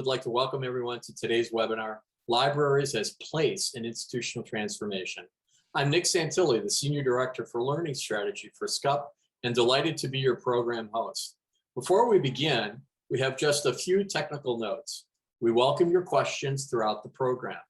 I'd like to welcome everyone to today's webinar, Libraries as Place in Institutional Transformation. I'm Nick Santilli, the Senior Director for Learning Strategy for SCUP, and delighted to be your program host. Before we begin, we have just a few technical notes. We welcome your questions throughout the program.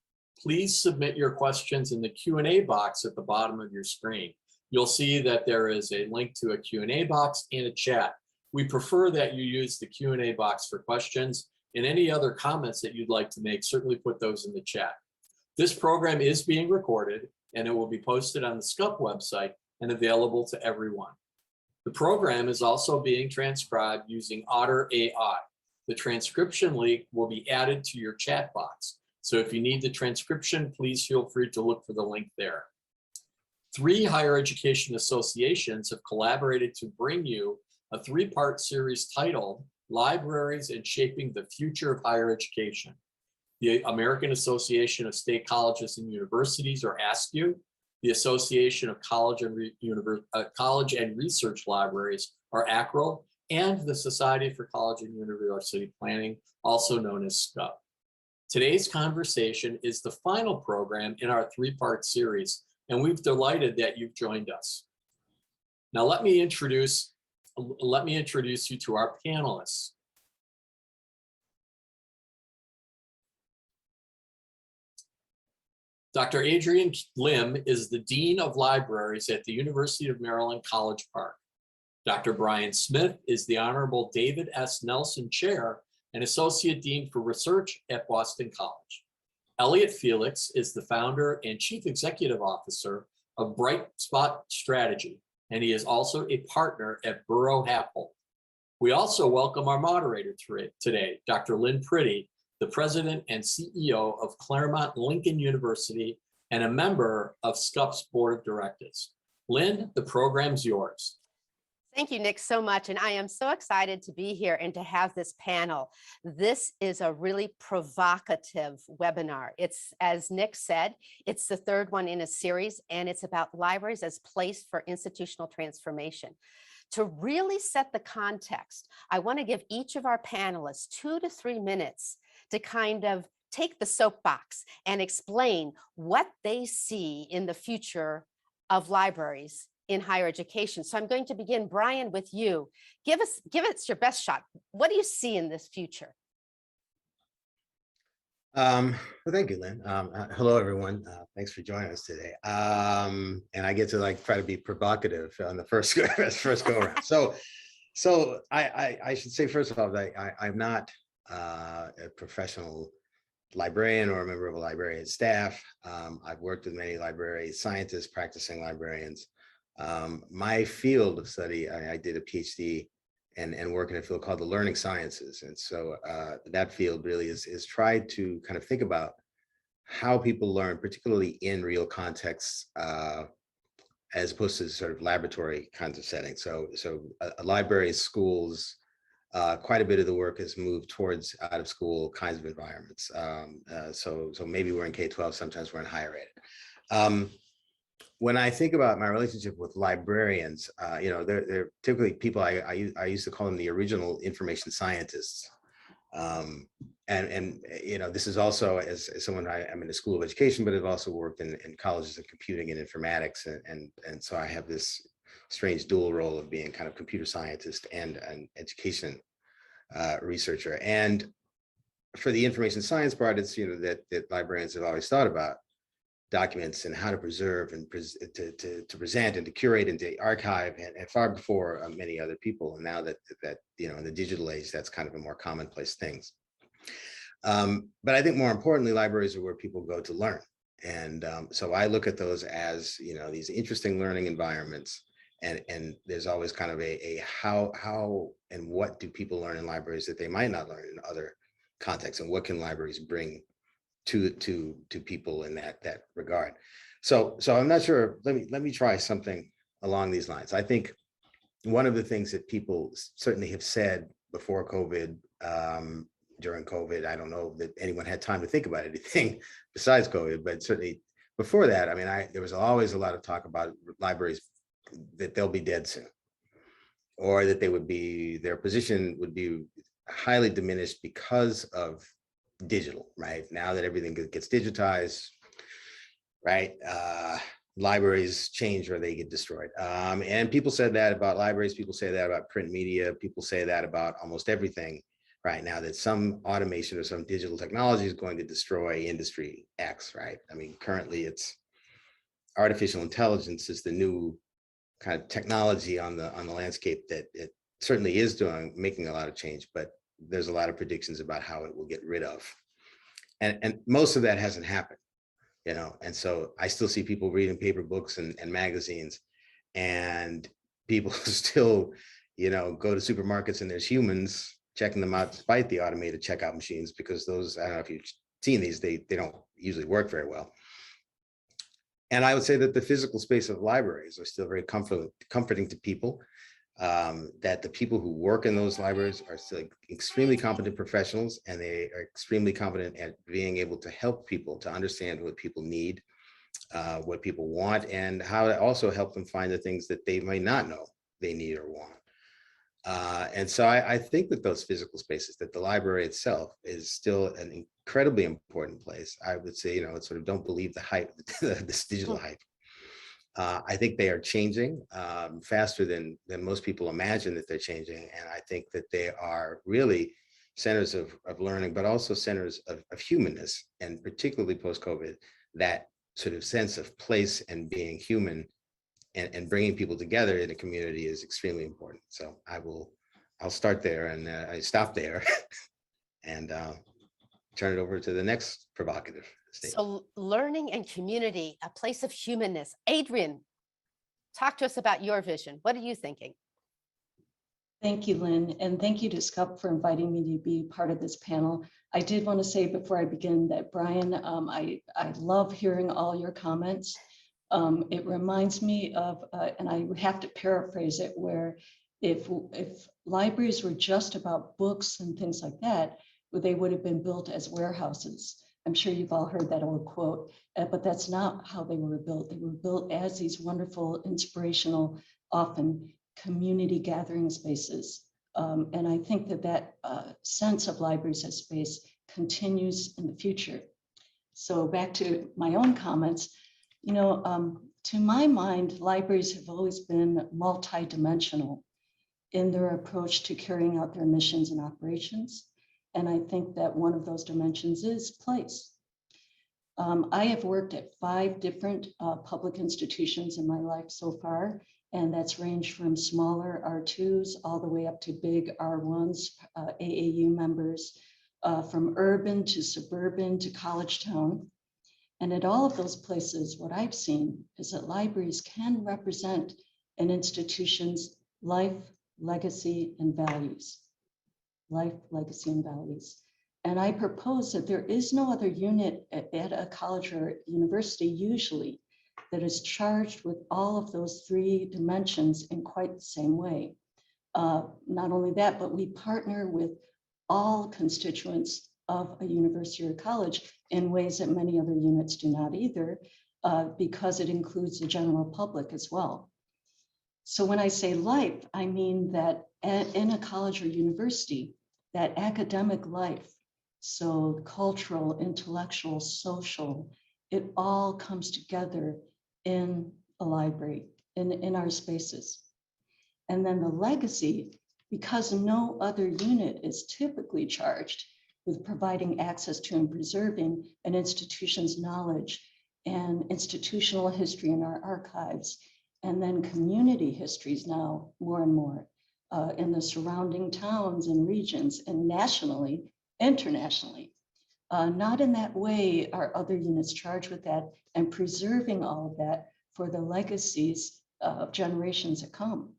Please submit your questions in the Q&A box at the bottom of your screen. You'll see that there is a link to a Q&A box and a chat. We prefer that you use the Q&A box for questions, and any other comments that you'd like to make, certainly put those in the chat. This program is being recorded and it will be posted on the SCUP website and available to everyone. The program is also being transcribed using Otter AI. The transcription link will be added to your chat box. So if you need the transcription, please feel free to look for the link there. 3 higher education associations have collaborated to bring you a 3-part series titled Libraries and Shaping the Future of Higher Education. The American Association of State Colleges and Universities, or ASCU, the Association of College and Research Libraries, or ACRL, and the Society for College and University Planning, also known as SCUP. Today's conversation is the final program in our 3-part series, and we're delighted that you've joined us. Now let me introduce you to our panelists. Dr. Adrian Lim is the Dean of Libraries at the University of Maryland College Park. Dr. Brian Smith is the Honorable David S. Nelson Chair and Associate Dean for Research at Boston College. Elliot Felix is the founder and Chief Executive Officer of Bright Spot Strategy, and he is also a partner at Burrow Happold. We also welcome our moderator today, Dr. Lynn Priddy, the President and CEO of Claremont Lincoln University and a member of SCUP's Board of Directors. Lynn, the program's yours. Thank you, Nick, so much. And I am so excited to be here and to have this panel. This is a really provocative webinar. It's, as Nick said, it's the 3rd one in a series, and it's about libraries as place for institutional transformation. To really set the context, I want to give each of our panelists 2 to 3 minutes to kind of take the soapbox and explain what they see in the future of libraries in higher education. So I'm going to begin, Brian, with you. Give us your best shot. What do you see in this future? Well, thank you, Lynn. Hello, everyone. Thanks for joining us today. And I get to try to be provocative on the first go around. So I should say, first of all, that I'm not a professional librarian or a member of a librarian staff. I've worked with many library scientists, practicing librarians. My field of study, I did a PhD and work in a field called the learning sciences. And so that field really is tried to kind of think about how people learn, particularly in real contexts, as opposed to sort of laboratory kinds of settings. So libraries, schools, quite a bit of the work has moved towards out of school kinds of environments. So maybe we're in K-12, sometimes we're in higher ed. When I think about my relationship with librarians, they're typically people, I used to call them the original information scientists. This is also, as someone, I'm in the School of Education, but I've also worked in colleges of computing and informatics. And so I have this strange dual role of being kind of computer scientist and an education researcher. And for the information science part, it's, that librarians have always thought about documents and how to preserve and to present and to curate and to archive, and far before many other people. And now that in the digital age, that's kind of a more commonplace things. But I think more importantly, libraries are where people go to learn. And so I look at those as, these interesting learning environments. And there's always kind of a how and what do people learn in libraries that they might not learn in other contexts, and what can libraries bring to people in that regard. So I'm not sure. Let me try something along these lines. I think one of the things that people certainly have said before COVID, during COVID, I don't know that anyone had time to think about anything besides COVID, but certainly before that, there was always a lot of talk about libraries that they'll be dead soon, or that their position would be highly diminished because of digital, right? Now that everything gets digitized, right? Libraries change or they get destroyed. And people said that about libraries, people say that about print media, people say that about almost everything right now, that some automation or some digital technology is going to destroy industry X, right? I mean, currently it's artificial intelligence is the new kind of technology on the landscape that it certainly is making a lot of change, but there's a lot of predictions about how it will get rid of. And most of that hasn't happened. And so I still see people reading paper books and magazines, and people still, go to supermarkets and there's humans checking them out despite the automated checkout machines, because those, I don't know if you've seen these, they don't usually work very well. And I would say that the physical space of libraries are still very comforting to people, that the people who work in those libraries are still extremely competent professionals, and they are extremely competent at being able to help people to understand what people need, what people want, and how to also help them find the things that they may not know they need or want. And so I think that those physical spaces, that the library itself is still an incredibly important place. I would say, it's sort of don't believe the hype, this digital hype. I think they are changing faster than most people imagine that they're changing. And I think that they are really centers of learning, but also centers of humanness, and particularly post-COVID, that sort of sense of place and being human and bringing people together in a community is extremely important. So I'll start there, and I stop there and turn it over to the next provocative statement. So learning and community, a place of humanness. Adrian, talk to us about your vision. What are you thinking? Thank you, Lynn, and thank you to SCUP for inviting me to be part of this panel. I did want to say before I begin that, Brian, I love hearing all your comments. It reminds me of, and I would have to paraphrase it, where if libraries were just about books and things like that, they would have been built as warehouses. I'm sure you've all heard that old quote, but that's not how they were built. They were built as these wonderful, inspirational, often community gathering spaces. And I think that sense of libraries as space continues in the future. So back to my own comments, to my mind, libraries have always been multidimensional in their approach to carrying out their missions and operations. And I think that one of those dimensions is place. I have worked at 5 different public institutions in my life so far, and that's ranged from smaller R2s all the way up to big R1s, AAU members, from urban to suburban to college town. And at all of those places, what I've seen is that libraries can represent an institution's life, legacy, and values. Life, legacy, and values. And I propose that there is no other unit at a college or university usually that is charged with all of those 3 dimensions in quite the same way. Not only that, but we partner with all constituents of a university or college in ways that many other units do not either, because it includes the general public as well. So when I say life, I mean that in a college or university, that academic life, so cultural, intellectual, social, it all comes together in a library, in our spaces. And then the legacy, because no other unit is typically charged with providing access to and preserving an institution's knowledge and institutional history in our archives, and then community histories now more and more in the surrounding towns and regions, and nationally, internationally. Not in that way are other units charged with that and preserving all of that for the legacies of generations that come.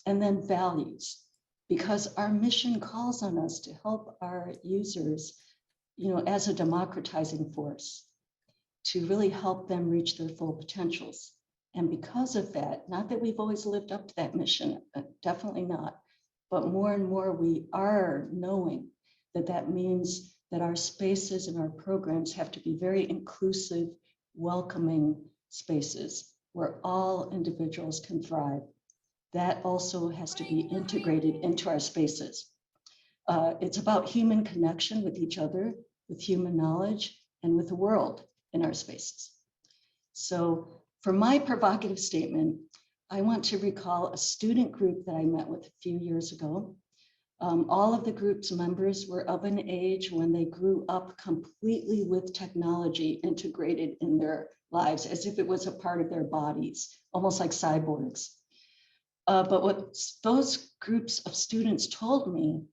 And then values, because our mission calls on us to help our users, as a democratizing force, to really help them reach their full potentials. And because of that, not that we've always lived up to that mission, definitely not, but more and more we are knowing that that means that our spaces and our programs have to be very inclusive, welcoming spaces where all individuals can thrive. That also has to be integrated into our spaces. It's about human connection with each other, with human knowledge and with the world in our spaces. So for my provocative statement, I want to recall a student group that I met with a few years ago. All of the group's members were of an age when they grew up completely with technology integrated in their lives, as if it was a part of their bodies, almost like cyborgs. But what those groups of students told me,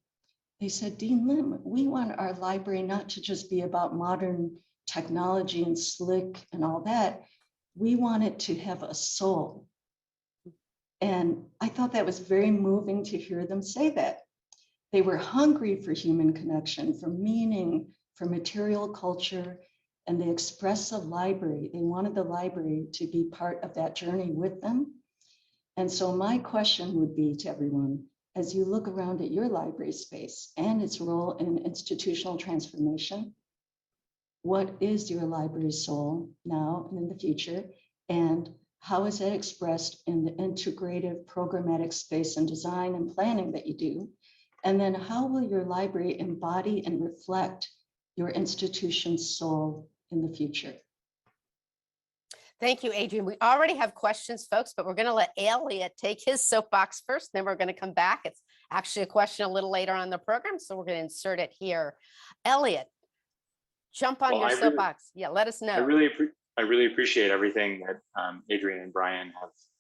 they said, Dean Lim, we want our library not to just be about modern technology and slick and all that. We want it to have a soul. And I thought that was very moving to hear them say that. They were hungry for human connection, for meaning, for material culture, and they expressed the library. They wanted the library to be part of that journey with them. And so my question would be to everyone, as you look around at your library space and its role in institutional transformation, what is your library soul now and in the future? And how is that expressed in the integrative programmatic space and design and planning that you do? And then how will your library embody and reflect your institution's soul in the future? Thank you, Adrienne. We already have questions, folks, but we're going to let Elliot take his soapbox first. Then we're going to come back. It's actually a question a little later on the program, so we're going to insert it here. Elliot, jump on your soapbox. Yeah, let us know. I really appreciate everything that Adrienne and Brian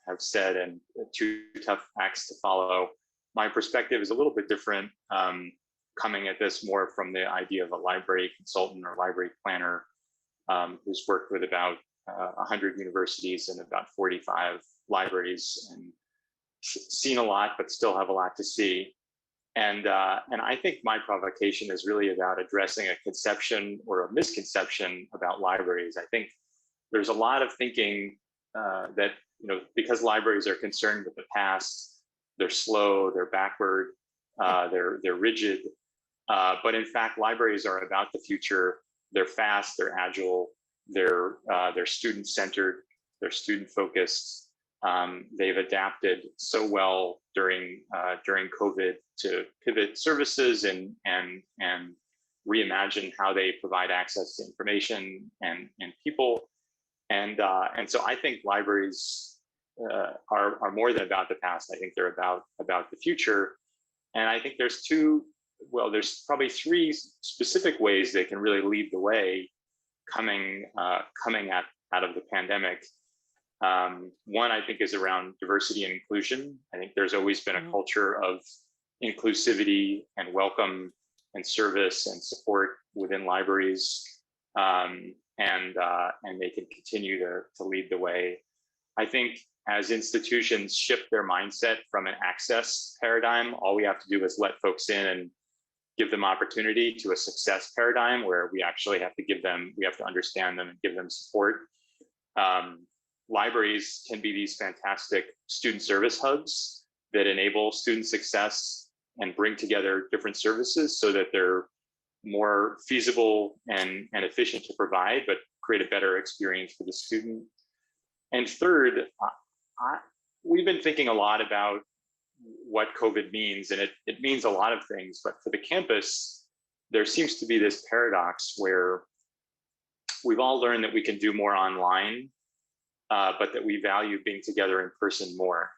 have said, and two tough acts to follow. My perspective is a little bit different, coming at this more from the idea of a library consultant or library planner who's worked with about 100 universities and about 45 libraries and seen a lot, but still have a lot to see. And I think my provocation is really about addressing a conception or a misconception about libraries. I think there's a lot of thinking that, because libraries are concerned with the past, they're slow, they're backward, they're rigid. But in fact, libraries are about the future. They're fast, they're agile, they're student-centered, they're student-focused. They've adapted so well during COVID to pivot services and reimagine how they provide access to information and people. And so I think libraries are more than about the past. I think they're about the future. And I think there's probably three specific ways they can really lead the way coming out of the pandemic. One, I think, is around diversity and inclusion. I think there's always been a culture of inclusivity and welcome and service and support within libraries, and they can continue to lead the way. I think as institutions shift their mindset from an access paradigm, all we have to do is let folks in and give them opportunity, to a success paradigm where we actually have to understand them and give them support. Libraries can be these fantastic student service hubs that enable student success and bring together different services so that they're more feasible and efficient to provide, but create a better experience for the student. And third, we've been thinking a lot about what COVID means, and it means a lot of things, but for the campus, there seems to be this paradox where we've all learned that we can do more online, but that we value being together in person more.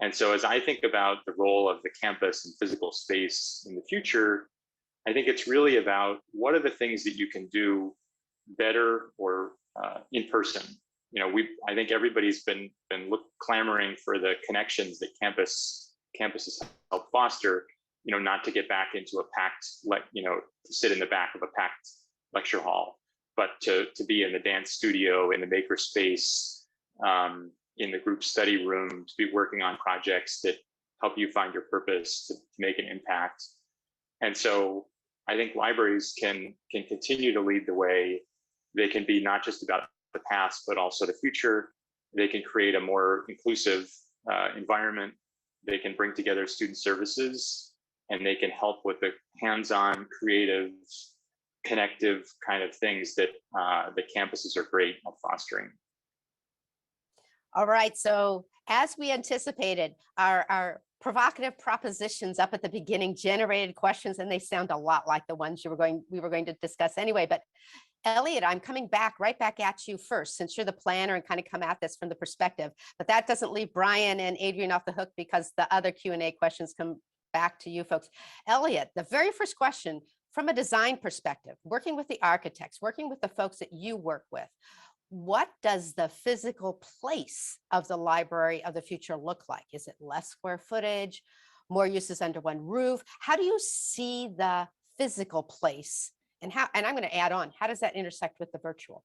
And so as I think about the role of the campus and physical space in the future, I think it's really about what are the things that you can do better or in person. I think everybody's been clamoring for the connections that campuses help foster, not to get back into a packed, to sit in the back of a packed lecture hall, but to be in the dance studio, in the maker space, in the group study room, to be working on projects that help you find your purpose, to make an impact. And so I think libraries can continue to lead the way. They can be not just about the past, but also the future. They can create a more inclusive environment. They can bring together student services, and they can help with the hands-on, creative, connective kind of things that the campuses are great at fostering. All right, so as we anticipated, our provocative propositions up at the beginning generated questions, and they sound a lot like the ones we were going to discuss anyway. But Elliot, I'm coming right back at you first, since you're the planner and kind of come at this from the perspective. But that doesn't leave Brian and Adrian off the hook, because the other Q&A questions come back to you folks. Elliot, the very first question, from a design perspective, working with the architects, working with the folks that you work with, what does the physical place of the library of the future look like? Is it less square footage, more uses under one roof? How do you see the physical place? And I'm going to add on, how does that intersect with the virtual?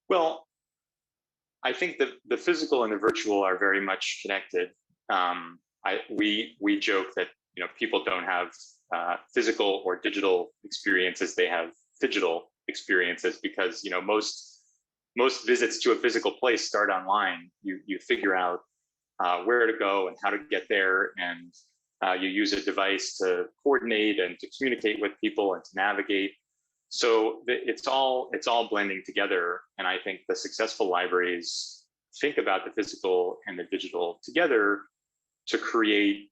Well, I think the physical and the virtual are very much connected. We joke that people don't have physical or digital experiences; they have digital experiences, because most visits to a physical place start online. You figure out where to go and how to get there, and you use a device to coordinate and to communicate with people and to navigate. So it's all blending together, and I think the successful libraries think about the physical and the digital together to create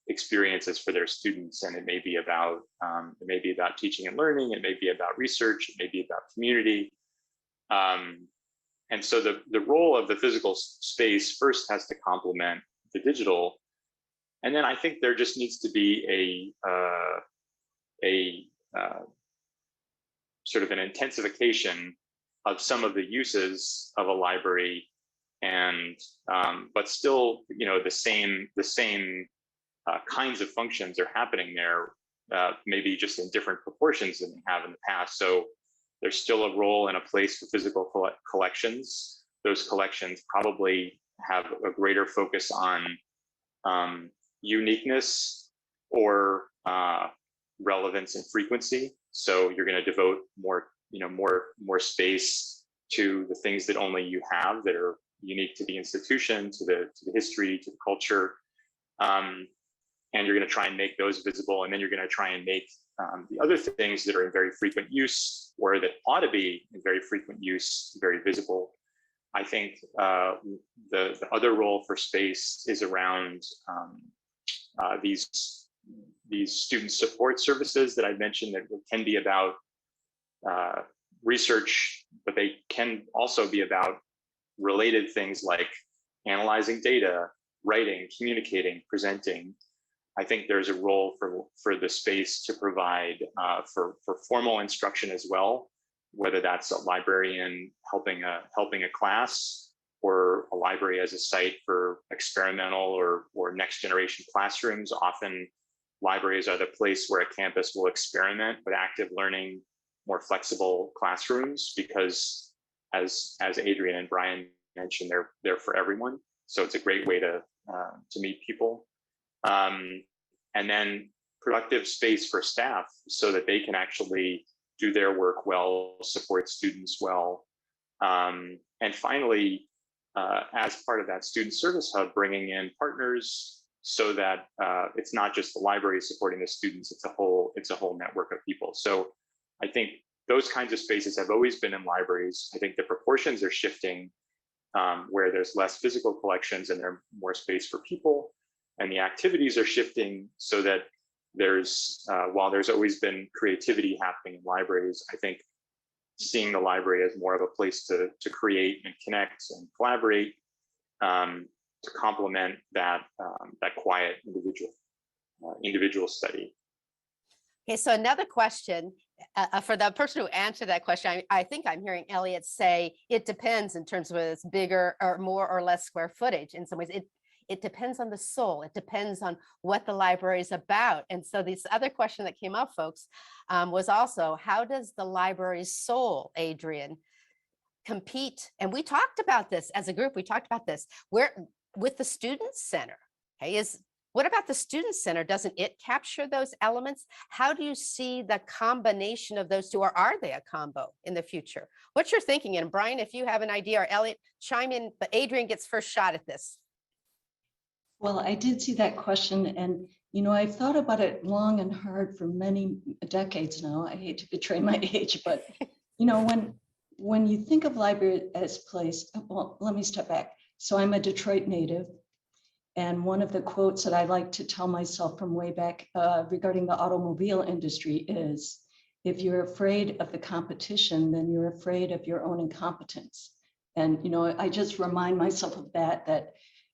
experiences for their students. And it may be about teaching and learning, it may be about research, it may be about community. And so the role of the physical space first has to complement the digital. And then I think there just needs to be a sort of an intensification of some of the uses of a library, and but still, the same kinds of functions are happening there, maybe just in different proportions than they have in the past. So there's still a role and a place for physical collections. Those collections probably have a greater focus on uniqueness or relevance and frequency. So you're going to devote more space to the things that only you have, that are unique to the institution, to the history, to the culture. And you're going to try and make those visible. And then you're going to try and make the other things that are in very frequent use, or that ought to be in very frequent use, very visible. I think the other role for space is around these student support services that I mentioned, that can be about research, but they can also be about related things like analyzing data, writing, communicating, presenting. I think there's a role for the space to provide for formal instruction as well, whether that's a librarian helping a class, or a library as a site for experimental or next generation classrooms. Often libraries are the place where a campus will experiment with active learning, more flexible classrooms, because as Adrian and Brian mentioned, they're for everyone. So it's a great way to meet people. And then productive space for staff, so that they can actually do their work well, support students well. And finally, as part of that student service hub, bringing in partners, so that it's not just the library supporting the students, it's a whole network of people. So I think those kinds of spaces have always been in libraries. I think the proportions are shifting, where there's less physical collections and there's more space for people. And the activities are shifting, so that there's, while there's always been creativity happening in libraries, I think seeing the library as more of a place to create and connect and collaborate, to complement that quiet individual study. Okay, so another question for the person who answered that question, I think I'm hearing Elliot say it depends in terms of whether it's bigger or more or less square footage. In some ways, it depends on the soul. It depends on what the library is about. And so this other question that came up, folks, was also, how does the library's soul, Adrian, compete? And we talked about this as a group. We talked about this with the Student Center. Okay, what about the Student Center? Doesn't it capture those elements? How do you see the combination of those two, or are they a combo in the future? What's your thinking? And Brian, if you have an idea, or Elliot, chime in, but Adrian gets first shot at this. Well, I did see that question, and I've thought about it long and hard for many decades now. I hate to betray my age, but when you think of library as place, well, let me step back. So I'm a Detroit native, And one of the quotes that I like to tell myself from way back regarding the automobile industry is, if you're afraid of the competition, then you're afraid of your own incompetence. And, you know, I just remind myself of that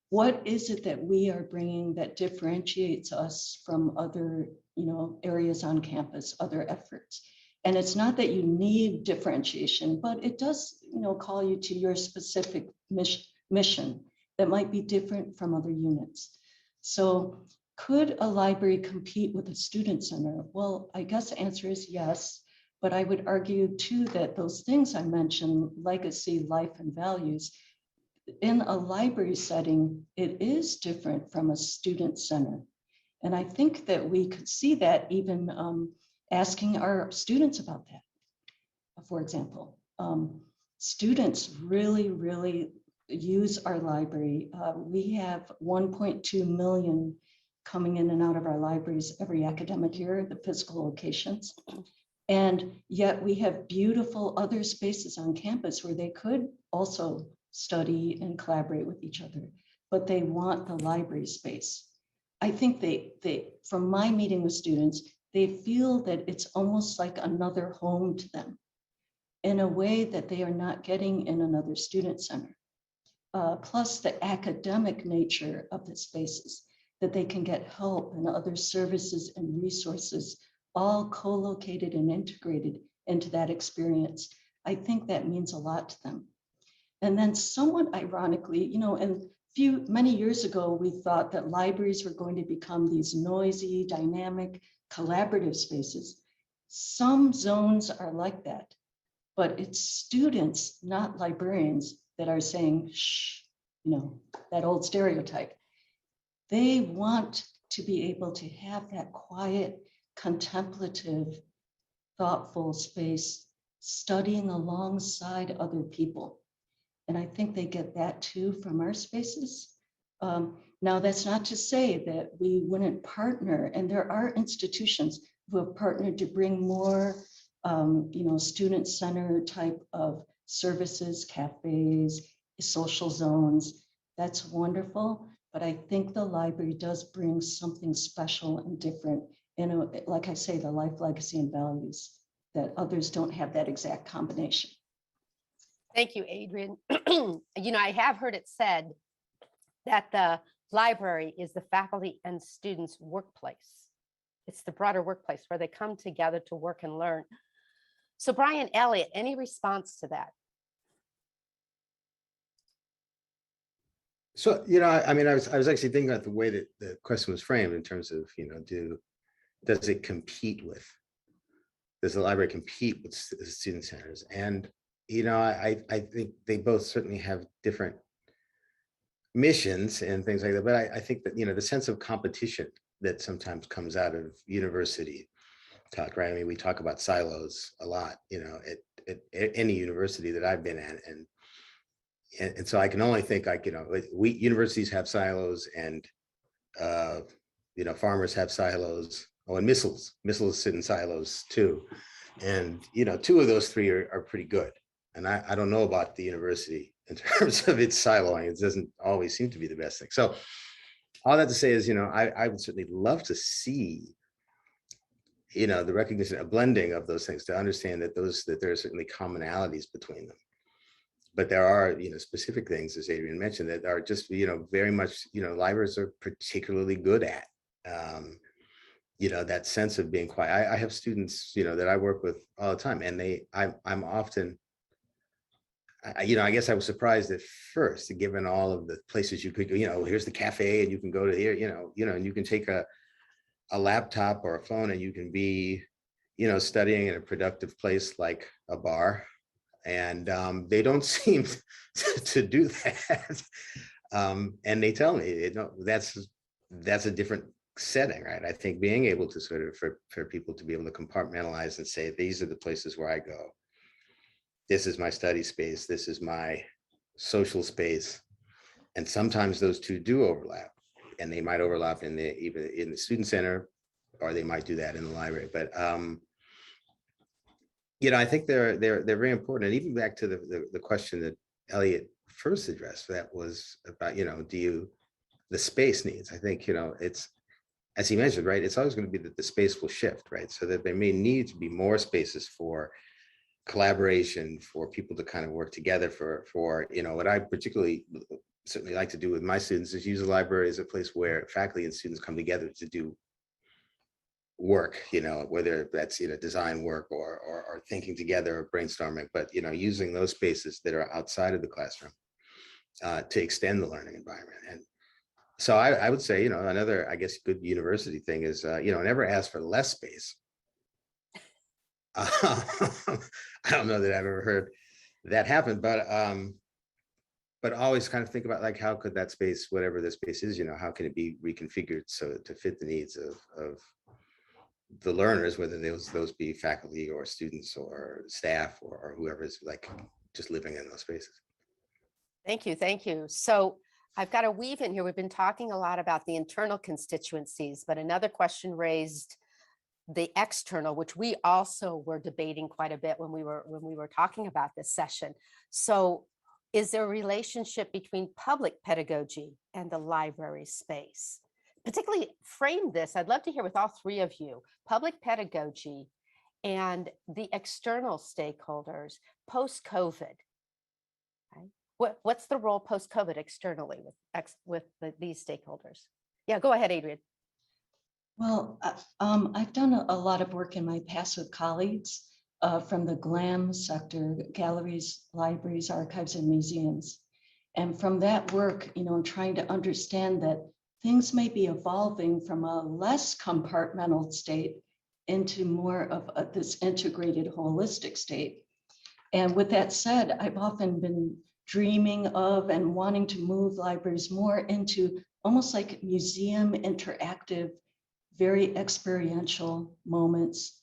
what is it that we are bringing that differentiates us from other, you know, areas on campus, other efforts? And it's not that you need differentiation, but it does, you know, call you to your specific mission that might be different from other units. So could a library compete with a student center? Well, I guess the answer is yes, but I would argue too that those things I mentioned, legacy, life, and values, in a library setting, it is different from a student center. And I think that we could see that even asking our students about that. For example, students really use our library. We have 1.2 million coming in and out of our libraries every academic year, the physical locations. And yet we have beautiful other spaces on campus where they could also study and collaborate with each other, but they want the library space. I think they from my meeting with students, they feel that it's almost like another home to them in a way that they are not getting in another student center. Plus the academic nature of the spaces, that they can get help and other services and resources all co-located and integrated into that experience. I think that means a lot to them. And then somewhat ironically, you know, many years ago, we thought that libraries were going to become these noisy, dynamic, collaborative spaces. Some zones are like that, but it's students, not librarians, that are saying, shh, you know, that old stereotype. They want to be able to have that quiet, contemplative, thoughtful space, studying alongside other people. And I think they get that too from our spaces. Now, that's not to say that we wouldn't partner, and there are institutions who have partnered to bring more, you know, student center type of services, cafes, social zones. That's wonderful, but I think the library does bring something special and different. And like I say, the life, legacy, and values that others don't have that exact combination. Thank you, Adrian. You know, I have heard it said that the library is the faculty and students' workplace. It's the broader workplace where they come together to work and learn. So Brian Elliott, any response to that? So, you know, I mean, I was actually thinking about the way that the question was framed in terms of, you know, does it compete with, does the library compete with student centers? And, you know, I think they both certainly have different missions and things like that. But I think that, you know, the sense of competition that sometimes comes out of university talk, right? I mean, we talk about silos a lot, you know, at any university that I've been at. And so I can only think, like, you know, universities have silos, and, you know, farmers have silos. Oh, and missiles sit in silos too. And, you know, two of those three are pretty good. And I don't know about the university in terms of its siloing. It doesn't always seem to be the best thing. So all that to say is, you know, I would certainly love to see, you know, the recognition, a blending of those things, to understand that there are certainly commonalities between them. But there are, you know, specific things, as Adrian mentioned, that are just, you know, very much, you know, libraries are particularly good at. You know, that sense of being quiet. I have students, you know, that I work with all the time, and I'm often, you know, I guess I was surprised at first, given all of the places you could go. You know, here's the cafe, and you can go to here, you know, and you can take a laptop or a phone, and you can be, you know, studying in a productive place like a bar. And they don't seem to do that. And they tell me, you know, that's a different setting, right? I think being able to sort of, for people to be able to compartmentalize and say, these are the places where I go. This is my study space. This is my social space. And sometimes those two do overlap, and they might overlap even in the student center, or they might do that in the library. But you know, I think they're very important. And even back to the question that Elliot first addressed, that was about, you know, do the space needs. I think, it's, as he mentioned, right, it's always going to be that the space will shift, right? So that there may need to be more spaces for collaboration, for people to kind of work together, for what I particularly certainly like to do with my students is use the library as a place where faculty and students come together to do work, whether that's, design work or thinking together or brainstorming, but, using those spaces that are outside of the classroom to extend the learning environment. And so I would say, another, I guess, good university thing is, never ask for less space. I don't know that I've ever heard that happen, but always kind of think about, like, how could that space, whatever the space is, how can it be reconfigured so to fit the needs of the learners, whether those be faculty or students or staff or whoever is like just living in those spaces. Thank you. Thank you. So I've got a weave in here. We've been talking a lot about the internal constituencies, but another question raised the external, which we also were debating quite a bit when we were talking about this session. So is there a relationship between public pedagogy and the library space? Particularly frame this, I'd love to hear with all three of you, public pedagogy and the external stakeholders post-COVID. Right? What's the role post-COVID externally with these stakeholders? Yeah, go ahead, Adrian. Well, I've done a lot of work in my past with colleagues from the GLAM sector, galleries, libraries, archives, and museums. And from that work, trying to understand that things may be evolving from a less compartmental state into more of this integrated holistic state. And with that said, I've often been dreaming of and wanting to move libraries more into almost like museum interactive, very experiential moments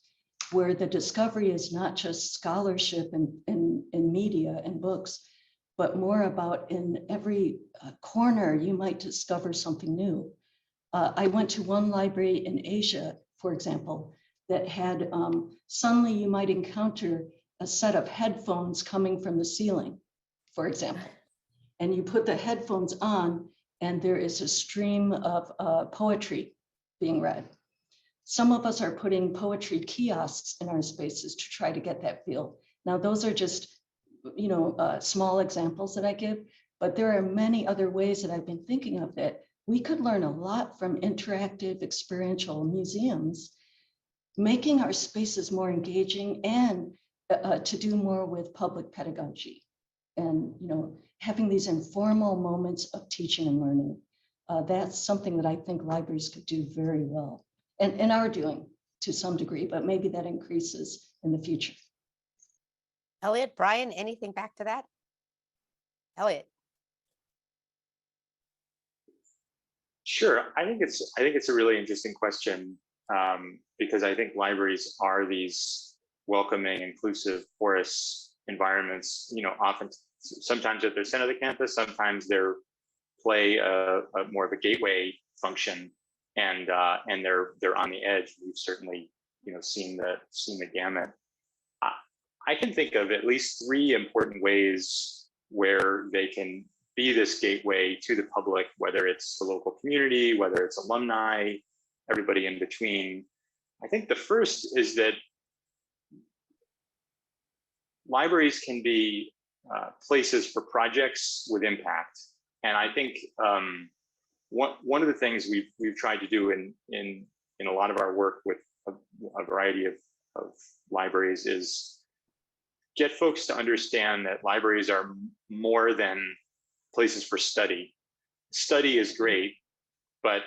where the discovery is not just scholarship in media and books, but more about in every corner you might discover something new. I went to one library in Asia, for example, that had suddenly you might encounter a set of headphones coming from the ceiling, for example. And you put the headphones on and there is a stream of poetry being read. Some of us are putting poetry kiosks in our spaces to try to get that feel. Now, those are just small examples that I give, but there are many other ways that I've been thinking of that we could learn a lot from interactive experiential museums, making our spaces more engaging and to do more with public pedagogy and having these informal moments of teaching and learning. That's something that I think libraries could do very well and are doing to some degree, but maybe that increases in the future. Elliot, Brian, anything back to that? Elliot. Sure, I think it's a really interesting question because I think libraries are these welcoming, inclusive, porous environments. Often, sometimes at the center of the campus, sometimes they're play a more of a gateway function, and they're on the edge. We've certainly seen the gamut. I can think of at least three important ways where they can be this gateway to the public, whether it's the local community, whether it's alumni, everybody in between. I think the first is that libraries can be places for projects with impact. And I think one of the things we've tried to do in a lot of our work with a variety of libraries is get folks to understand that libraries are more than places for study. Study is great, but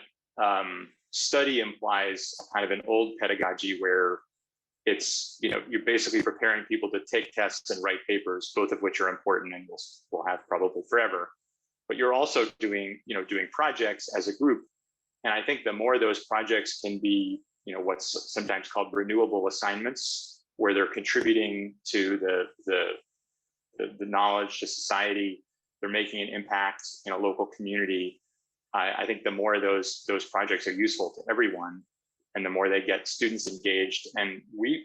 study implies kind of an old pedagogy where it's, you're basically preparing people to take tests and write papers, both of which are important and we'll have probably forever. But you're also doing projects as a group. And I think the more those projects can be, what's sometimes called renewable assignments, where they're contributing to the knowledge to society, they're making an impact in a local community. I think the more those projects are useful to everyone, and the more they get students engaged. And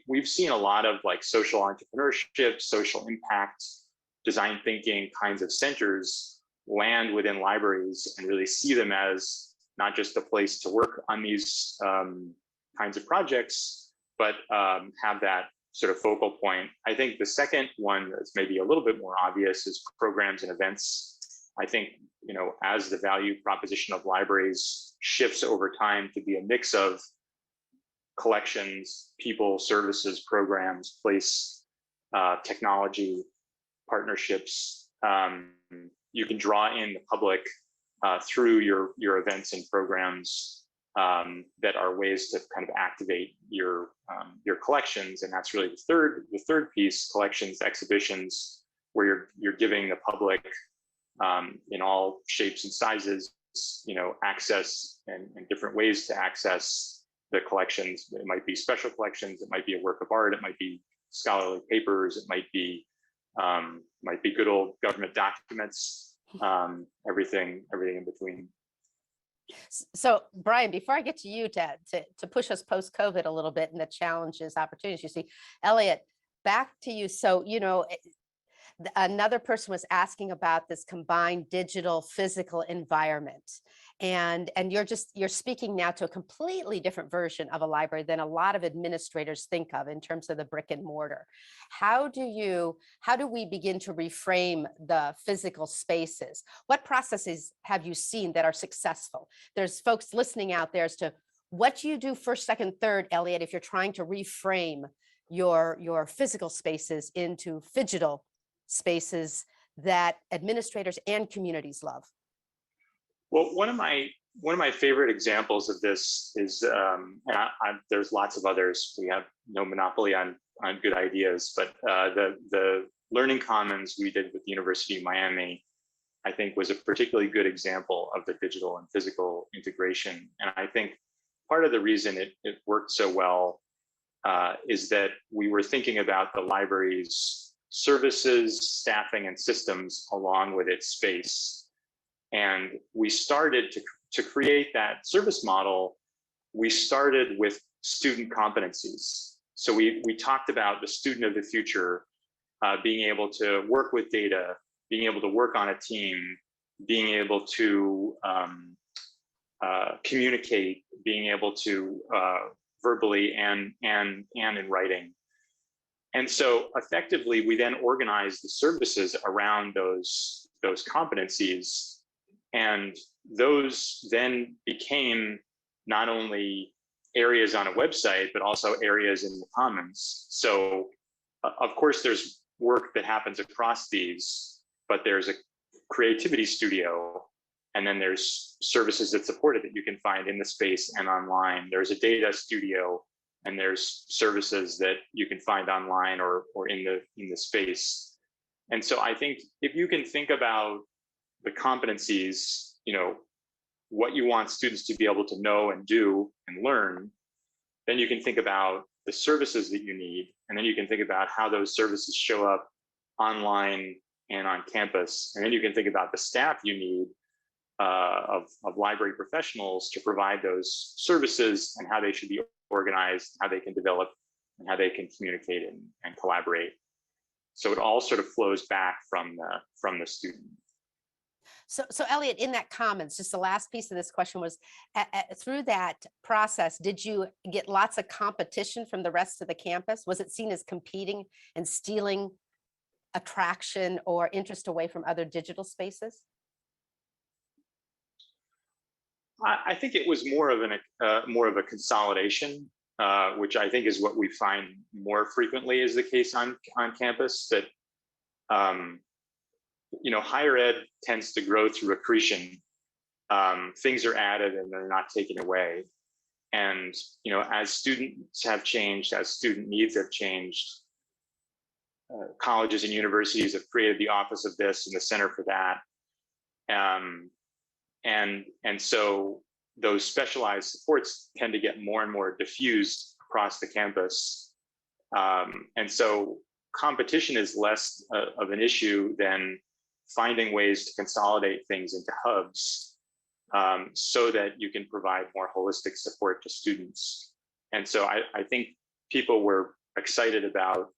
we've seen a lot of like social entrepreneurship, social impact, design thinking kinds of centers land within libraries and really see them as not just a place to work on these kinds of projects, but have that sort of focal point. I think the second one that's maybe a little bit more obvious is programs and events. I think, you know, as the value proposition of libraries shifts over time to be a mix of collections, people, services, programs, place, technology, partnerships, you can draw in the public through your events and programs that are ways to kind of activate your collections. And that's really the third piece: collections, exhibitions, where you're giving the public in all shapes and sizes, you know, access and different ways to access the collections. It might be special collections, it might be a work of art, it might be scholarly papers, it might be good old government documents, everything in between. So Brian, before I get to you to push us post-COVID a little bit and the challenges, opportunities you see, Elliot, back to you. So, you know, another person was asking about this combined digital physical environment. And you're speaking now to a completely different version of a library than a lot of administrators think of in terms of the brick and mortar. How do we begin to reframe the physical spaces? What processes have you seen that are successful? There's folks listening out there as to what you do first, second, third, Elliot, if you're trying to reframe your physical spaces into phygital spaces that administrators and communities love. Well, one of my favorite examples of this is, there's lots of others. We have no monopoly on good ideas, but the Learning Commons we did with the University of Miami, I think, was a particularly good example of the digital and physical integration. And I think part of the reason it worked so well is that we were thinking about the library's services, staffing, and systems along with its space. And we started to create that service model. We started with student competencies. So we talked about the student of the future being able to work with data, being able to work on a team, being able to communicate, being able to verbally and in writing. And so effectively, we then organized the services around those competencies. And those then became not only areas on a website, but also areas in the commons. So of course, there's work that happens across these, but there's a creativity studio, and then there's services that support it that you can find in the space and online. There's a data studio, and there's services that you can find online or in the space. And so I think if you can think about the competencies, you know, what you want students to be able to know and do and learn, then you can think about the services that you need, and then you can think about how those services show up online and on campus, and then you can think about the staff you need of library professionals to provide those services and how they should be organized, how they can develop, and how they can communicate and collaborate. So it all sort of flows back from the student. So Elliot, in that commons, just the last piece of this question was, through that process, did you get lots of competition from the rest of the campus? Was it seen as competing and stealing attraction or interest away from other digital spaces? I think it was more of a consolidation, which I think is what we find more frequently is the case on campus. That you know, higher ed tends to grow through accretion. Things are added and they're not taken away. And you know, as students have changed, as student needs have changed, colleges and universities have created the office of this and the center for that. And so those specialized supports tend to get more and more diffused across the campus. And so competition is less of an issue than finding ways to consolidate things into hubs so that you can provide more holistic support to students. And so I think people were excited about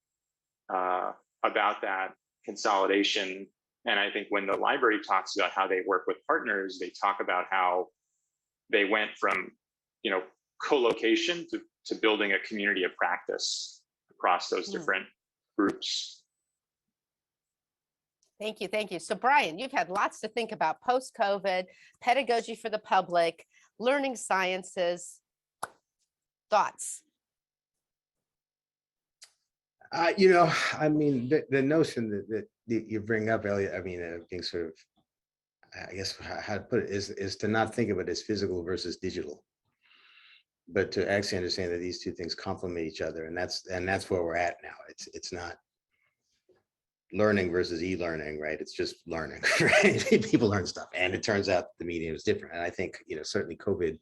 that consolidation And I think when the library talks about how they work with partners, they talk about how they went from, co-location to building a community of practice across those different groups. Thank you. Thank you. So Brian, you've had lots to think about post-COVID, pedagogy for the public, learning sciences. Thoughts? I mean, the notion that you bring up, Elliot, I mean, being sort of, I guess how to put it is to not think of it as physical versus digital, but to actually understand that these two things complement each other, and that's where we're at now. It's not learning versus e-learning, right? It's just learning, right? People learn stuff, and it turns out the medium is different. And I think certainly COVID,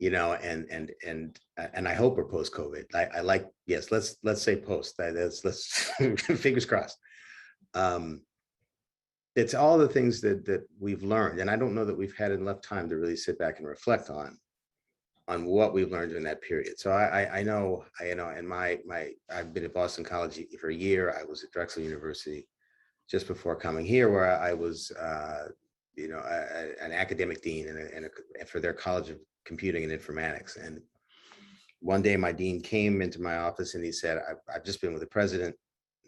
and I hope we're post-COVID. I like, yes, let's say post. Let's fingers crossed. It's all the things that we've learned, and I don't know that we've had enough time to really sit back and reflect on what we've learned in that period. So I know, and I've been at Boston College for a year. I was at Drexel University just before coming here, where I was, an academic dean and for their College of Computing and Informatics. And one day my dean came into my office and he said, I've just been with the president,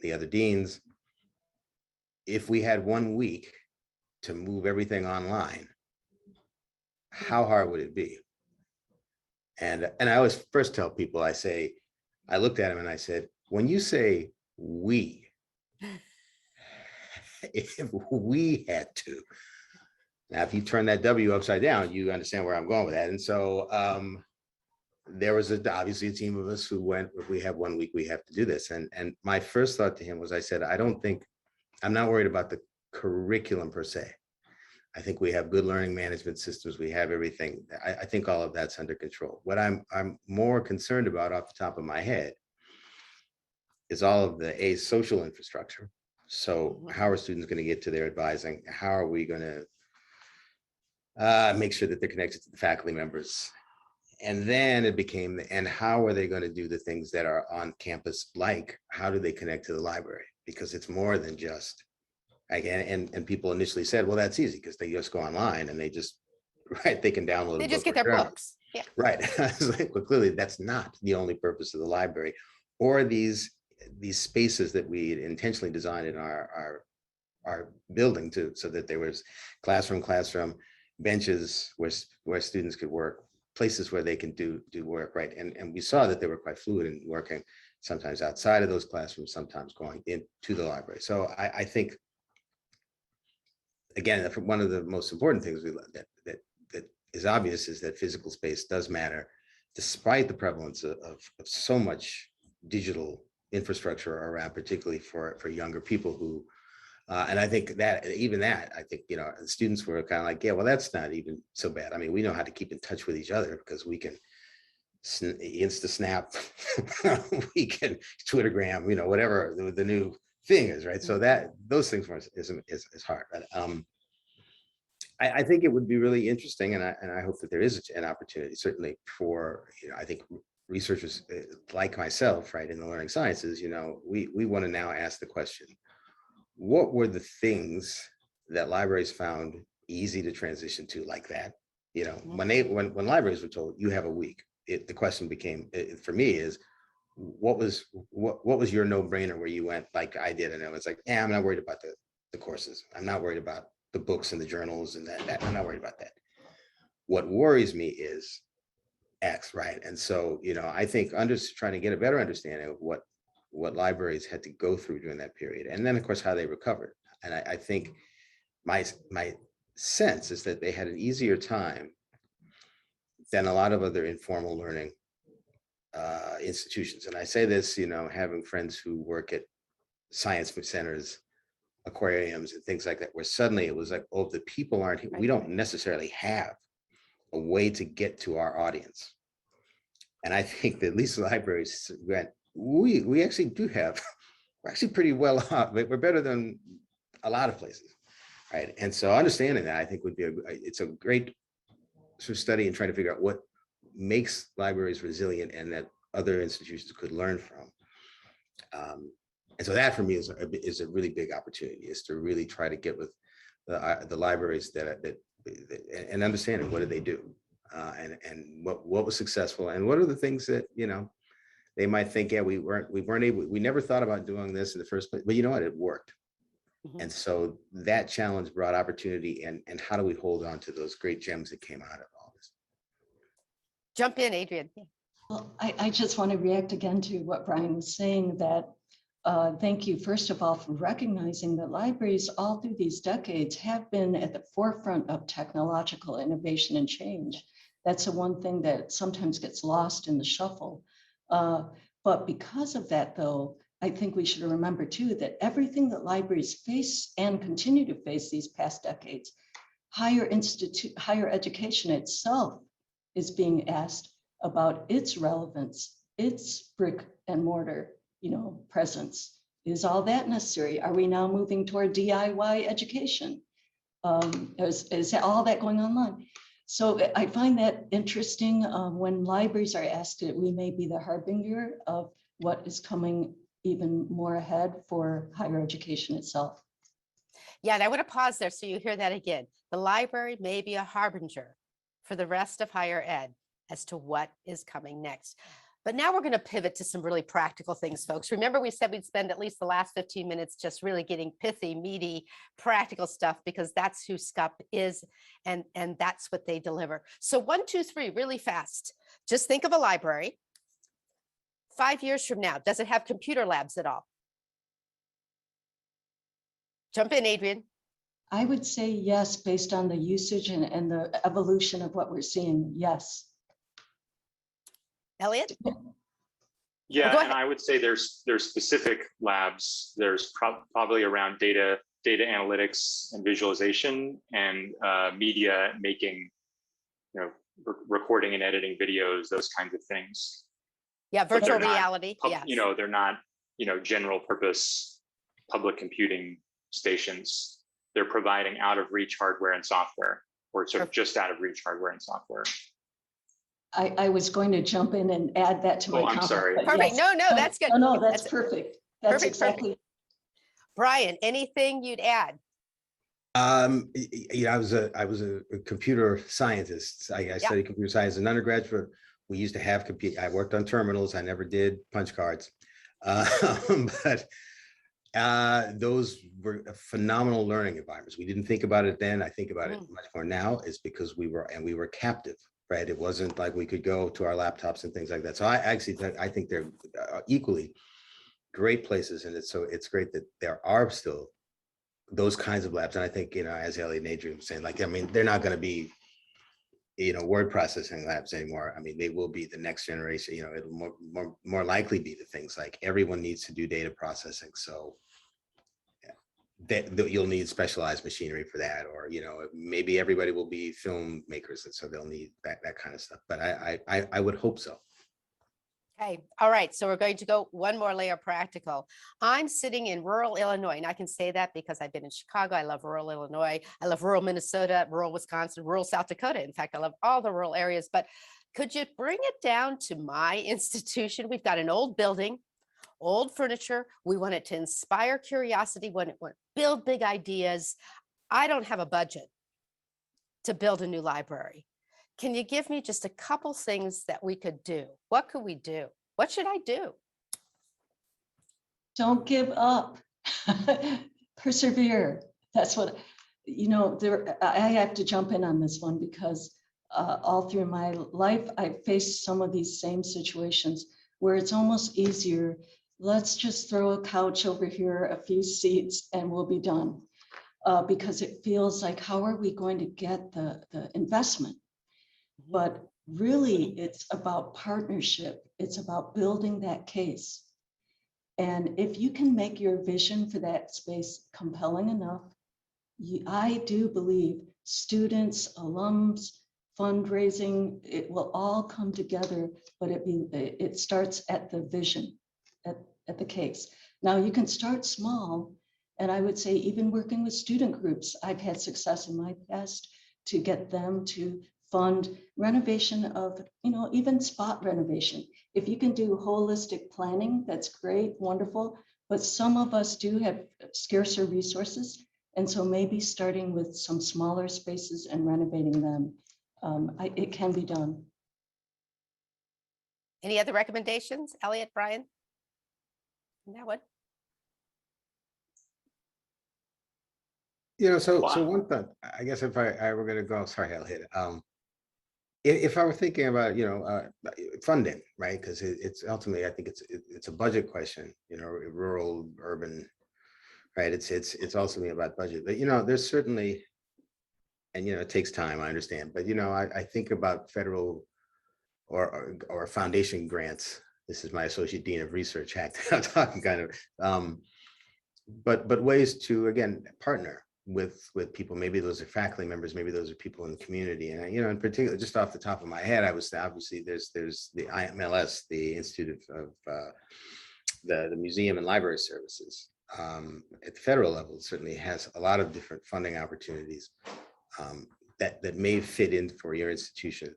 the other deans. If we had 1 week to move everything online, how hard would it be? And I always first tell people, I looked at him and I said, when you say we, if we had to, now if you turn that W upside down, you understand where I'm going with that. And so there was obviously a team of us who went, if we have 1 week, we have to do this. And my first thought to him was, I said, I'm not worried about the curriculum per se. I think we have good learning management systems. We have everything. I think all of that's under control. What I'm more concerned about off the top of my head is all of the social infrastructure. So how are students going to get to their advising? How are we going to make sure that they're connected to the faculty members? And then it became, and how are they going to do the things that are on campus? Like, how do they connect to the library? Because it's more than just, again, and people initially said, well, that's easy because they just go online and they just, right, they can download. They just get their books. Yeah. Right. Like, well, clearly that's not the only purpose of the library, or these spaces that we intentionally designed in our building so that there was classroom, benches where students could work, places where they can do work, right? And we saw that they were quite fluid in working, sometimes outside of those classrooms, sometimes going into the library. So I think, again, one of the most important things that is obvious is that physical space does matter, despite the prevalence of so much digital infrastructure around, particularly for younger people who, and I think that I think, students were kind of like, yeah, well, that's not even so bad. I mean, we know how to keep in touch with each other because we can Insta Snap, we can Twittergram, whatever the new thing is, right? So that those things is hard. But I think it would be really interesting, and I hope that there is an opportunity, certainly for, I think researchers like myself, right, in the learning sciences, we want to now ask the question, what were the things that libraries found easy to transition to like that? When libraries were told you have a week, the question became, for me, is what was your no-brainer where you went like I did, and it was like, yeah, I'm not worried about the courses. I'm not worried about the books and the journals and that. I'm not worried about that. What worries me is X, right? And so, I think trying to get a better understanding of what libraries had to go through during that period, and then of course how they recovered. And I think my sense is that they had an easier time than a lot of other informal learning institutions. And I say this, having friends who work at science centers, aquariums, and things like that, where suddenly it was like, oh, the people aren't here. We don't necessarily have a way to get to our audience. And I think that at least the libraries went, we actually do have, we're actually pretty well off. We're better than a lot of places, right? And so understanding that, I think it's a great sort of study and trying to figure out what makes libraries resilient and that other institutions could learn from. And so that for me is a really big opportunity, is to really try to get with the libraries and understanding what do they do, and what was successful, and what are the things that, you know, they might think, yeah, we never thought about doing this in the first place, but you know what, it worked. Mhm. And so that challenge brought opportunity, and how do we hold on to those great gems that came out of all this? Jump in, Adrian. Well, I just want to react again to what Brian was saying, that thank you, first of all, for recognizing that libraries all through these decades have been at the forefront of technological innovation and change. That's the one thing that sometimes gets lost in the shuffle. But because of that, though, I think we should remember too that everything that libraries face and continue to face these past decades, higher education itself is being asked about its relevance, its brick and mortar, you know, presence. Is all that necessary? Are we now moving toward DIY education? Is all that going online? So I find that interesting. When libraries are asked it, we may be the harbinger of what is coming even more ahead for higher education itself. Yeah, and I want to pause there so you hear that again. The library may be a harbinger for the rest of higher ed as to what is coming next. But now we're going to pivot to some really practical things, folks. Remember, we said we'd spend at least the last 15 minutes just really getting pithy, meaty, practical stuff, because that's who SCUP is, and that's what they deliver. So 1, 2, 3, really fast. Just think of a library. 5 years from now, does it have computer labs at all? Jump in, Adrian. I would say yes, based on the usage and the evolution of what we're seeing. Yes. Elliot? Yeah, Go and ahead. I would say there's specific labs. There's probably around data analytics and visualization, and media making, you know, recording and editing videos, those kinds of things. Yeah, But virtual they're not reality. Yes. You know, they're not, you know, general purpose public computing stations. They're providing out of reach hardware and software, or sort of just out of reach hardware and software. I was going to jump in and add that to my comment. I'm sorry. But Perfect. yes. No, that's good. No, that's perfect. That's perfect, exactly. perfect. Brian, anything you'd add? You know, I was a computer scientist. I studied computer science as an undergraduate. We used to have I worked on terminals. I never did punch cards, but those were phenomenal learning environments. We didn't think about it then. I think about it much more now, is because we were captive, right? It wasn't like we could go to our laptops and things like that. So I think they're equally great places, and it's great that there are still those kinds of labs. And I think, you know, as Elliot and Adrian was saying, like, I mean, they're not going to be, you know, word processing labs anymore. I mean, they will be the next generation. You know, it'll more likely be the things like everyone needs to do data processing. So that you'll need specialized machinery for that, or, you know, maybe everybody will be filmmakers, and so they'll need that kind of stuff. But I would hope so. Okay. All right. So we're going to go one more layer practical. I'm sitting in rural Illinois, and I can say that because I've been in Chicago. I love rural Illinois. I love rural Minnesota, rural Wisconsin, rural South Dakota. In fact, I love all the rural areas. But could you bring it down to my institution? We've got an old building, old furniture. We want it to inspire curiosity. We want to build big ideas. I don't have a budget to build a new library. Can you give me just a couple things that we could do? What could we do? What should I do? Don't give up. Persevere. That's what, you know, I have to jump in on this one, because all through my life, I've faced some of these same situations where it's almost easier. Let's just throw a couch over here, a few seats, and we'll be done. Because it feels like, how are we going to get the investment? But really, it's about partnership. It's about building that case. And if you can make your vision for that space compelling enough, I do believe students, alums, fundraising, it will all come together, but it starts at the vision, at the case. Now, you can start small, and I would say even working with student groups, I've had success in my past to get them to fund renovation of, you know, even spot renovation. If you can do holistic planning, that's great, wonderful. but some of us do have scarcer resources. And so maybe starting with some smaller spaces and renovating them, it can be done. Any other recommendations, Elliot, Brian? That one? So Wow. one thing, I guess if I were going to go, sorry, I'll hit it. If I were thinking about, funding, right? Because it's ultimately, I think it's a budget question, rural, urban, right? It's also about budget, but there's certainly, and it takes time, I understand, but I think about federal or foundation grants. This is my associate dean of research act. I'm talking kind of, but ways to again partner with people. Maybe those are faculty members, maybe those are people in the community. And in particular, just off the top of my head, I was obviously there's the IMLS, the Institute of the Museum and Library Services. At the federal level, it certainly has a lot of different funding opportunities that may fit in for your institution.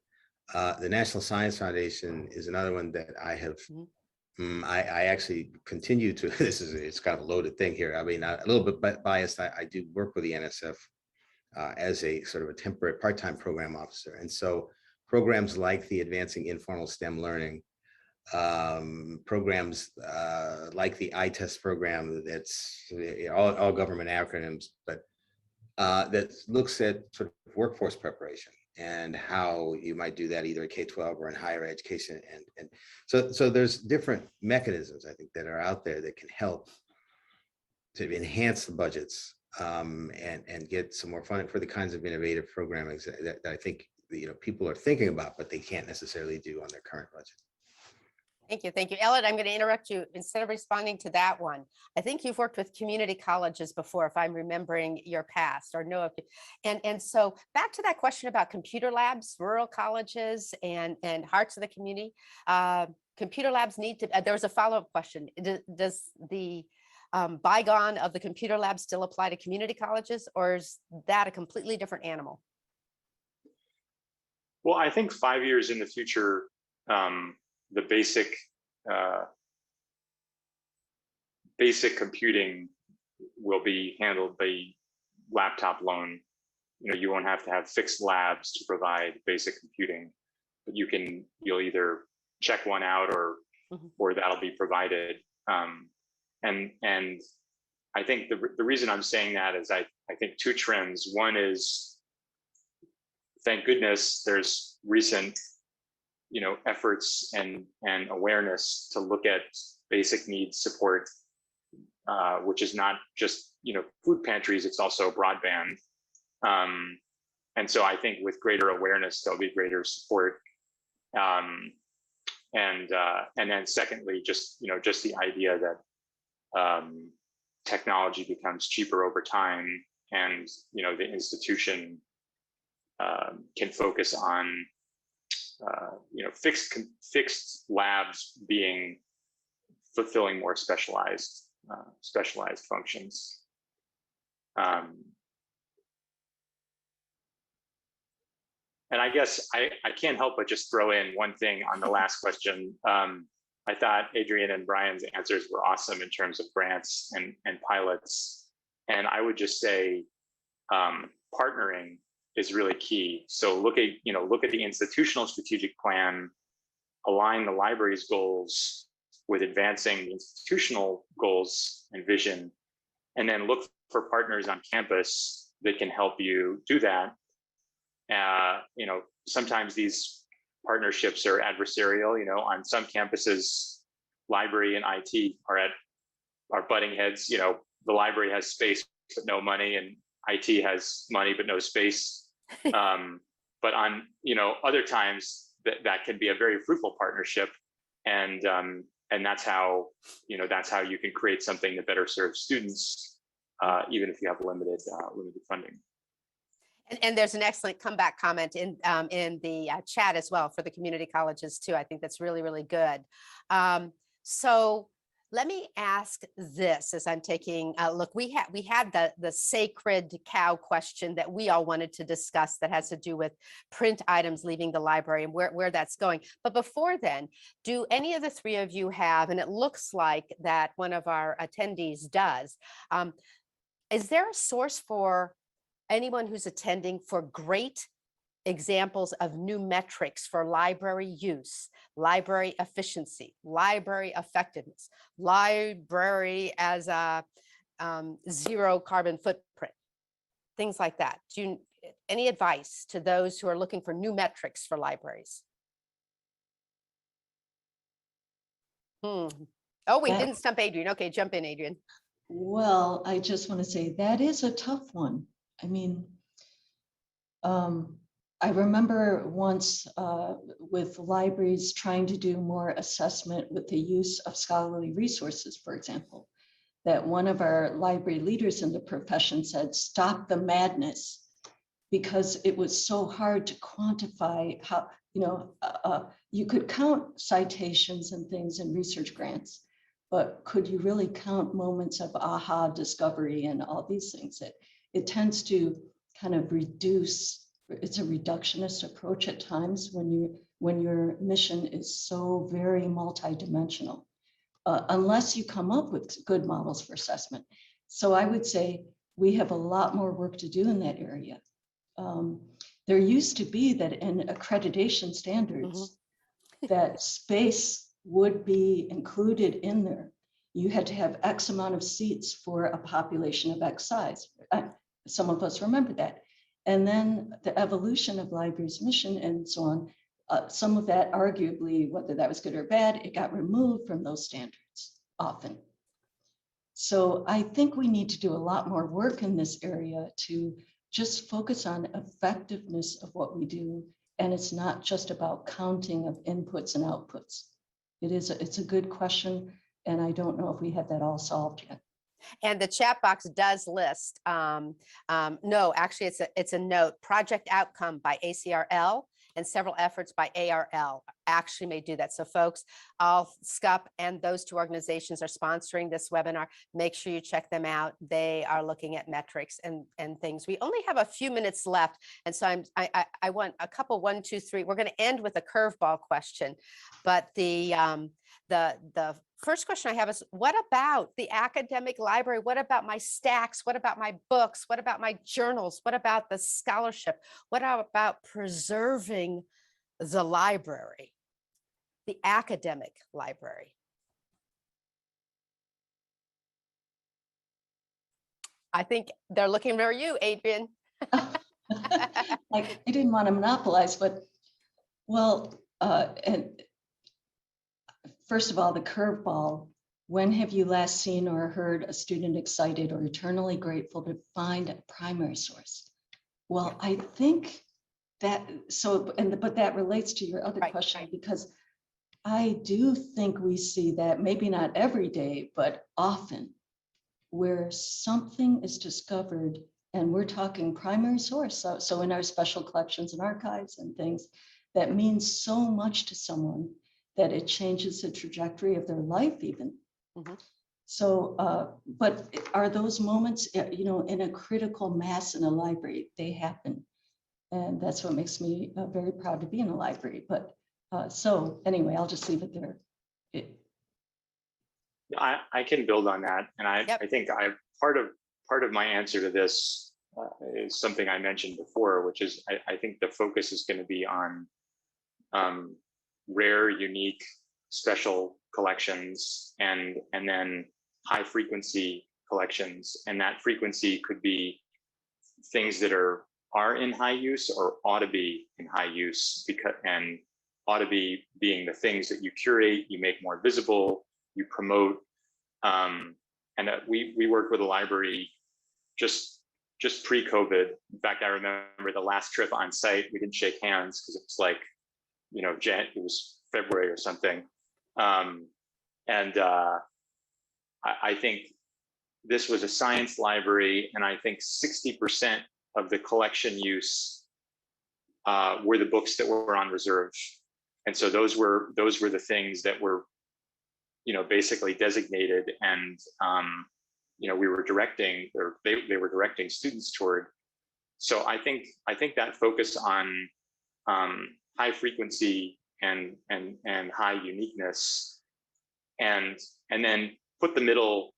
The National Science Foundation is another one that I have. I actually continue to, it's kind of a loaded thing here. I mean, a little bit biased. I do work with the NSF as a sort of a temporary part-time program officer. And so programs like the Advancing Informal STEM Learning, programs like the iTest program, that's all government acronyms, but that looks at sort of workforce preparation and how you might do that either at K-12 or in higher education. And so there's different mechanisms, I think, that are out there that can help to enhance the budgets and get some more funding for the kinds of innovative programming that I think people are thinking about, but they can't necessarily do on their current budget. Thank you. Thank you. Elliot, I'm going to interrupt you instead of responding to that one. I think you've worked with community colleges before, if I'm remembering your past or know if you, and so back to that question about computer labs, rural colleges and hearts of the community. Computer labs need to, there was a follow-up question. Does the bygone of the computer lab still apply to community colleges, or is that a completely different animal? Well, I think 5 years in the future, the basic computing will be handled by laptop loan. You won't have to have fixed labs to provide basic computing, but you'll either check one out or that'll be provided. And I think the reason I'm saying that is I think two trends. One is, thank goodness there's recent efforts and awareness to look at basic needs support, which is not just food pantries, it's also broadband. And so I think with greater awareness there'll be greater support. And then secondly, just the idea that technology becomes cheaper over time, and the institution can focus on fixed labs fulfilling more specialized functions. And I guess I can't help but just throw in one thing on the last question. I thought Adrian and Brian's answers were awesome in terms of grants and pilots. And I would just say partnering is really key. So look at the institutional strategic plan, align the library's goals with advancing the institutional goals and vision, and then look for partners on campus that can help you do that. Sometimes these partnerships are adversarial. On some campuses, library and IT are butting heads. The library has space but no money, and IT has money but no space. But on other times that can be a very fruitful partnership, and that's how you can create something that better serves students, even if you have limited funding. And there's an excellent comeback comment in the chat as well for the community colleges too. I think that's really, really good. So Let me ask this as I'm taking a look. We had the sacred cow question that we all wanted to discuss that has to do with print items leaving the library and where that's going. But before then, do any of the three of you have, and it looks like that one of our attendees does, is there a source for anyone who's attending for great examples of new metrics for library use, library efficiency, library effectiveness, library as a zero carbon footprint, things like that? Any advice to those who are looking for new metrics for libraries? Oh, we didn't stump Adrian. Okay, jump in, Adrian. Well, I just want to say that is a tough one. I mean, I remember once with libraries trying to do more assessment with the use of scholarly resources, for example, that one of our library leaders in the profession said, stop the madness, because it was so hard to quantify how, you could count citations and things in research grants, but could you really count moments of aha discovery and all these things? It tends to kind of reduce. It's a reductionist approach at times when your mission is so very multidimensional, unless you come up with good models for assessment. So I would say we have a lot more work to do in that area. There used to be that in accreditation standards, that space would be included in there. You had to have X amount of seats for a population of X size. Some of us remember that. And then the evolution of library's mission and so on, some of that arguably, whether that was good or bad, it got removed from those standards often. So I think we need to do a lot more work in this area to just focus on effectiveness of what we do. And it's not just about counting of inputs and outputs. It's a good question. And I don't know if we have that all solved yet. And the chat box does list, no, actually it's a note, project outcome by ACRL and several efforts by ARL actually may do that. So folks, SCUP and those two organizations are sponsoring this webinar. Make sure you check them out. They are looking at metrics and things. We only have a few minutes left. And so I want a couple, 1, 2, 3. We're going to end with a curveball question, but the first question I have is, what about the academic library? What about my stacks? What about my books? What about my journals? What about the scholarship? What about preserving the library, the academic library? I think they're looking for you, Adrian. I didn't want to monopolize, but well, and first of all, the curveball, when have you last seen or heard a student excited or eternally grateful to find a primary source? Well, I think that, but that relates to your other question, because I do think we see that, maybe not every day, but often, where something is discovered, and we're talking primary source. So in our special collections and archives and things, that means so much to someone that it changes the trajectory of their life even. So, but are those moments, in a critical mass in a library? They happen. And that's what makes me very proud to be in a library. But so anyway, I'll just leave it there. I can build on that. And I think part of my answer to this is something I mentioned before, which is I think the focus is going to be on rare, unique, special collections, and then high frequency collections. And that frequency could be things that are in high use or ought to be in high use, and ought to be being the things that you curate, you make more visible, you promote. And we worked with a library just pre-COVID. In fact, I remember the last trip on site, we didn't shake hands because it was like, it was February or something. I think this was a science library, and I think 60% of the collection use were the books that were on reserve. And so those were the things that were basically designated and, we were directing, or they were directing students toward. So I think that focus on high frequency and high uniqueness, and then put the middle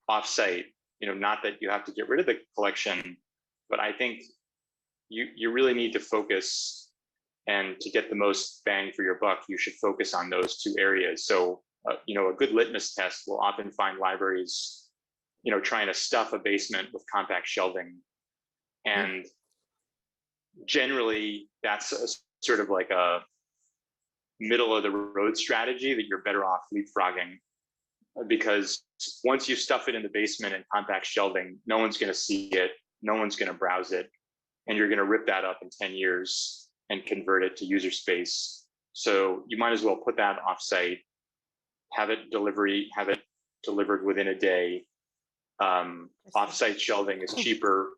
off-site. Not that you have to get rid of the collection, but I think you really need to focus, and to get the most bang for your buck, you should focus on those two areas. So a good litmus test will often find libraries trying to stuff a basement with compact shelving, and generally that's sort of like a middle of the road strategy that you're better off leapfrogging, because once you stuff it in the basement and compact shelving, no one's going to see it, no one's going to browse it, and you're going to rip that up in 10 years and convert it to user space. So you might as well put that offsite, have it delivered within a day. Offsite shelving is cheaper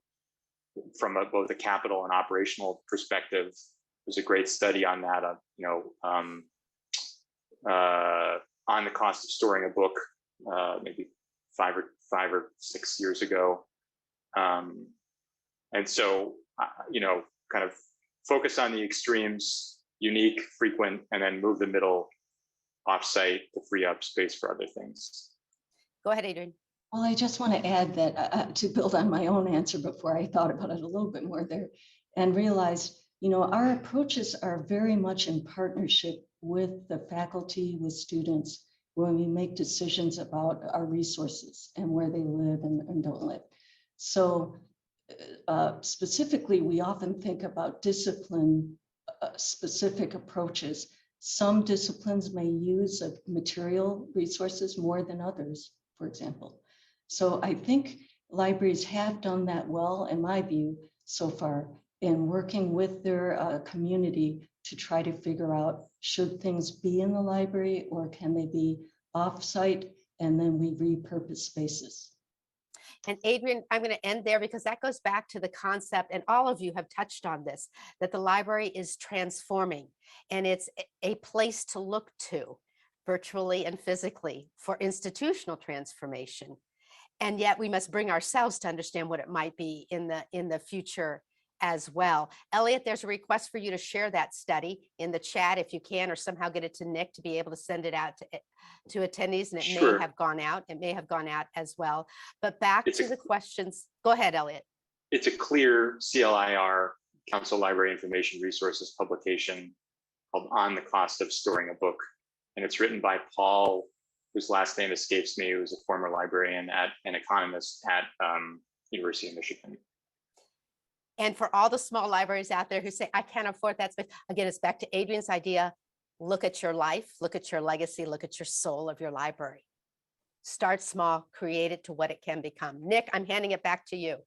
from both a capital and operational perspective. There's a great study on that, on the cost of storing a book, maybe five or 6 years ago. And so, kind of focus on the extremes, unique, frequent, and then move the middle offsite to free up space for other things. Go ahead, Adrian. Well, I just want to add that to build on my own answer before I thought about it a little bit more there, and realized, our approaches are very much in partnership with the faculty, with students, when we make decisions about our resources and where they live and don't live. So specifically, we often think about discipline specific approaches. Some disciplines may use material resources more than others, for example. So I think libraries have done that well, in my view, so far, in working with their community to try to figure out, should things be in the library or can they be off-site, and then we repurpose spaces. And Adrian, I'm going to end there because that goes back to the concept, and all of you have touched on this, that the library is transforming, and it's a place to look to virtually and physically for institutional transformation. And yet we must bring ourselves to understand what it might be in the future as well. Elliot, there's a request for you to share that study in the chat if you can, or somehow get it to Nick to be able to send it out to attendees, and it Sure. may have gone out. It may have gone out as well. But back It's to the questions. Go ahead, Elliot. It's a clear CLIR, Council Library Information Resources publication called On the Cost of Storing a Book. And it's written by Paul, whose last name escapes me, who's a former librarian and economist at University of Michigan. And for all the small libraries out there who say, I can't afford that space, again, it's back to Adrian's idea. Look at your life, look at your legacy, look at your soul of your library. Start small, create it to what it can become. Nick, I'm handing it back to you.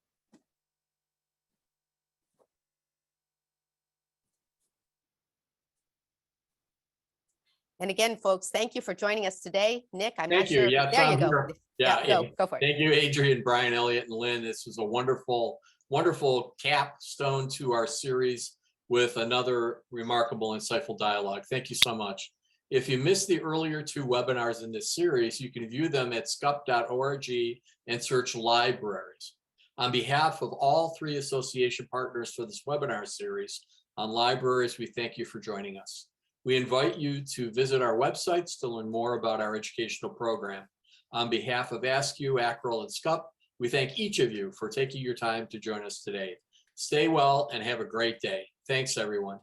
And again, folks, thank you for joining us today. Nick, I'm not sure. Yeah, there you go. here. Yeah, go for it. Thank you, Adrian, Brian, Elliot, and Lynn. This was a wonderful capstone to our series with another remarkable, insightful dialogue. Thank you so much. If you missed the earlier two webinars in this series, you can view them at scup.org and search libraries. On behalf of all three association partners for this webinar series on libraries, we thank you for joining us. We invite you to visit our websites to learn more about our educational program. On behalf of ASCU, ACREL, and SCUP, we thank each of you for taking your time to join us today. Stay well and have a great day. Thanks, everyone.